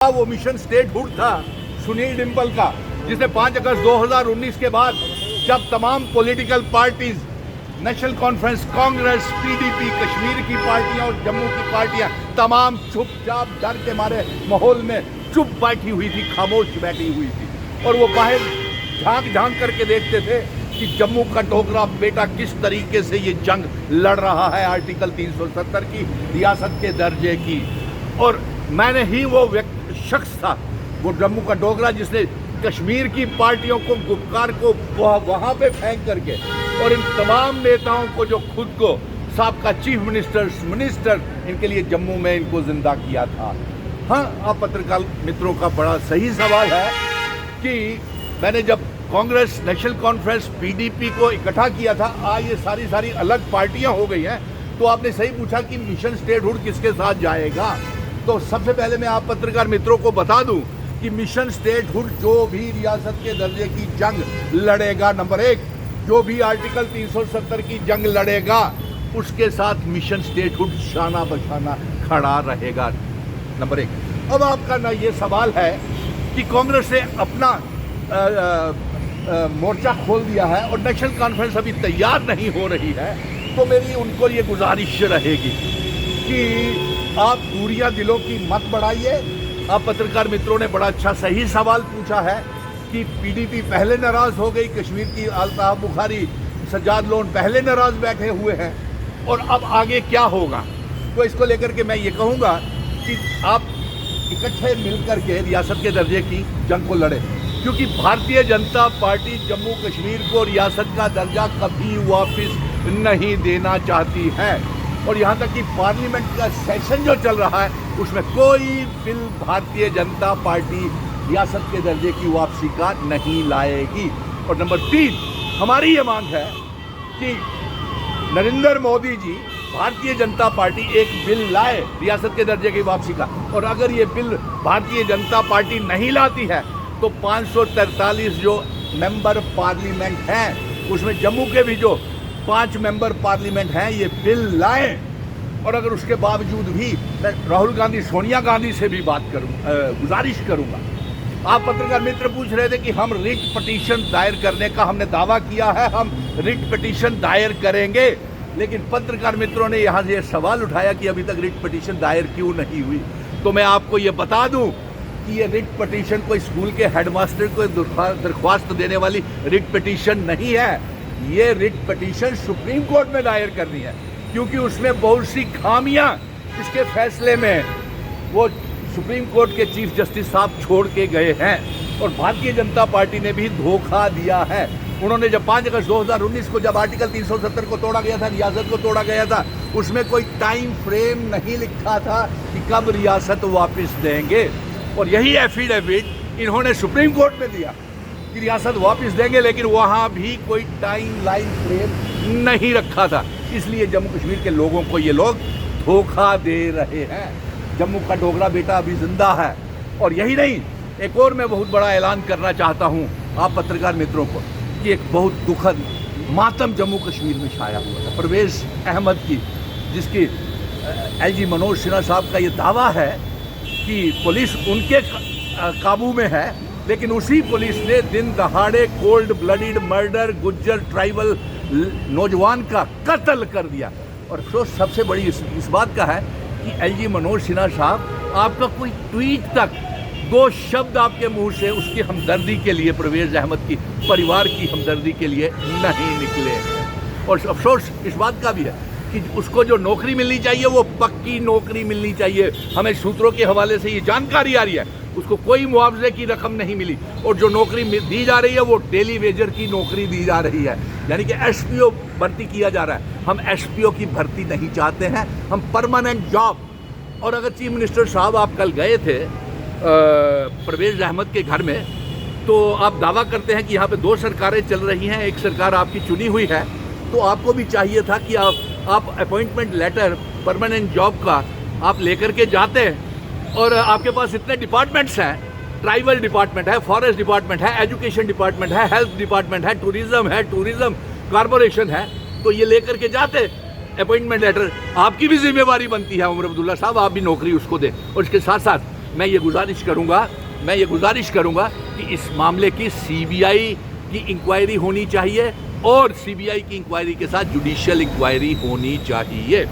वो mission statehood था सुनील डिम्पल का, जिसने 5 अगस्त 2019 के बाद जब तमाम political parties, national conference, Congress, PDP, Kashmir की पार्टियां और जम्मू की पार्टियां तमाम चुपचाप डर के मारे माहौल में चुप बैठी हुई थी, खामोश बैठी हुई थी और वो बाहर झांक झांक करके देखते थे कि जम्मू का डोगरा बेटा किस तरीके से ये जंग लड़ रहा है आर्टिकल 370 की, रियासत के दर्जे की। और मैंने ही वो शख्स था, वो जम्मू का डोगरा, जिसने कश्मीर की पार्टियों को, गुपकार को वहाँ पे फेंक करके और इन तमाम नेताओं को जो खुद को साबका चीफ मिनिस्टर इनके लिए जम्मू में इनको जिंदा किया था। हाँ, आप पत्रकार मित्रों का बड़ा सही सवाल है कि मैंने जब कांग्रेस, नेशनल कॉन्फ्रेंस, पीडीपी को इकट्ठा किया था, आज ये सारी अलग पार्टियां हो गई हैं, तो आपने सही पूछा कि मिशन स्टेटहुड किसके साथ जाएगा। तो सबसे पहले मैं आप पत्रकार मित्रों को बता दूं कि मिशन स्टेटहुड जो भी रियासत के दर्जे की जंग लड़ेगा, नंबर 1, जो भी आर्टिकल 370 की जंग लड़ेगा उसके साथ मिशन स्टेटहुड शाना बशाना खड़ा रहेगा, नंबर 1। अब आपका ना ये सवाल है कि कांग्रेस ने अपना मोर्चा खोल दिया है और नेशनल कॉन्फ्रेंस अभी तैयार नहीं हो रही है, तो मेरी उनको ये गुजारिश रहेगी कि आप दूरियां दिलों की मत बढ़ाइए। आप पत्रकार मित्रों ने बड़ा अच्छा सही सवाल पूछा है कि पीडीपी पहले नाराज हो गई, कश्मीर की अल्ताफ बुखारी, सज्जाद लोन पहले नाराज बैठे हुए हैं और अब आगे क्या होगा। तो इसको लेकर के मैं ये कहूँगा कि आप इकट्ठे मिलकर के रियासत के दर्जे की जंग को लड़े, क्योंकि भारतीय जनता पार्टी जम्मू कश्मीर को रियासत का दर्जा कभी वापस नहीं देना चाहती है। और यहाँ तक कि पार्लियामेंट का सेशन जो चल रहा है उसमें कोई बिल भारतीय जनता पार्टी रियासत के दर्जे की वापसी का नहीं लाएगी। और नंबर 3, हमारी ये मांग है कि नरेंद्र मोदी जी, भारतीय जनता पार्टी एक बिल लाए रियासत के दर्जे की वापसी का, और अगर ये बिल भारतीय जनता पार्टी नहीं लाती है तो 543 जो मेंबर पार्लियामेंट हैं उसमें जम्मू के भी जो 5 मेंबर पार्लियामेंट हैं ये बिल लाएं। और अगर उसके बावजूद भी मैं राहुल गांधी, सोनिया गांधी से भी बात गुजारिश करूंगा। आप पत्रकार मित्र पूछ रहे थे कि हम रिट पिटीशन दायर करने का हमने दावा किया है, हम रिट पिटीशन दायर करेंगे, लेकिन पत्रकार मित्रों ने यहाँ से सवाल उठाया कि अभी तक रिट पिटीशन दायर क्यों नहीं हुई। तो मैं आपको ये बता दूं कि ये रिट पिटीशन कोई स्कूल के हेडमास्टर को दरख्वास्त देने वाली रिट पिटीशन नहीं है। ये रिट पिटीशन सुप्रीम कोर्ट में दायर करनी है, क्योंकि उसमें बहुत सी खामियां इसके फैसले में वो सुप्रीम कोर्ट के चीफ जस्टिस साहब छोड़ के गए हैं और भारतीय जनता पार्टी ने भी धोखा दिया है। उन्होंने जब 5 अगस्त 2019 को जब आर्टिकल 370 को तोड़ा गया था, रियासत को तोड़ा गया था, उसमें कोई टाइम फ्रेम नहीं लिखा था कि कब रियासत वापस देंगे। और यही एफिडेविट इन्होंने सुप्रीम कोर्ट में दिया कि रियासत वापस देंगे, लेकिन वहाँ भी कोई टाइम लाइन फ्रेम नहीं रखा था। इसलिए जम्मू कश्मीर के लोगों को ये लोग धोखा दे रहे हैं। जम्मू का डोगरा बेटा अभी जिंदा है। और यही नहीं, एक और मैं बहुत बड़ा ऐलान करना चाहता हूँ आप पत्रकार मित्रों को कि एक बहुत दुखद मातम जम्मू कश्मीर में छाया हुआ था परवेज अहमद की, जिसकी एलजी मनोज सिन्हा साहब का ये दावा है कि पुलिस उनके काबू में है, लेकिन उसी पुलिस ने दिन दहाड़े cold blooded murder Gujjar tribal नौजवान का कत्ल कर दिया। और अफसोस सबसे बड़ी इस बात का है कि एलजी मनोज सिन्हा साहब, आपका कोई ट्वीट तक 2 शब्द आपके मुंह से उसकी हमदर्दी के लिए, परवेज अहमद की परिवार की हमदर्दी के लिए नहीं निकले। और अफसोस इस बात का भी है कि उसको जो नौकरी मिलनी चाहिए वो पक्की नौकरी मिलनी चाहिए। हमें सूत्रों के हवाले से ये जानकारी आ रही है उसको कोई मुआवजे की रकम नहीं मिली, और जो नौकरी दी जा रही है वो डेली वेजर की नौकरी दी जा रही है, यानी कि एसपीओ भर्ती किया जा रहा है। हम एसपीओ की भर्ती नहीं चाहते हैं, हम परमानेंट जॉब। और अगर चीफ मिनिस्टर साहब आप कल गए थे परवेज अहमद के घर में, तो आप दावा करते हैं कि यहाँ पे 2 सरकारें चल रही हैं, एक सरकार आपकी चुनी हुई है, तो आपको भी चाहिए था कि आप अपॉइंटमेंट लेटर परमानेंट जॉब का आप लेकर के जाते। और आपके पास इतने डिपार्टमेंट्स हैं, ट्राइबल डिपार्टमेंट है, फॉरेस्ट डिपार्टमेंट है, एजुकेशन डिपार्टमेंट है, हेल्थ डिपार्टमेंट है, टूरिज्म कॉरपोरेशन है, तो ये लेकर के जाते अपॉइंटमेंट लेटर। आपकी भी जिम्मेवारी बनती है उमर अब्दुल्ला साहब, आप भी नौकरी उसको दें। और इसके साथ साथ मैं ये गुजारिश करूंगा कि इस मामले की सीबीआई की इंक्वायरी होनी चाहिए और सीबीआई की इंक्वायरी के साथ जुडिशियल इंक्वायरी होनी चाहिए।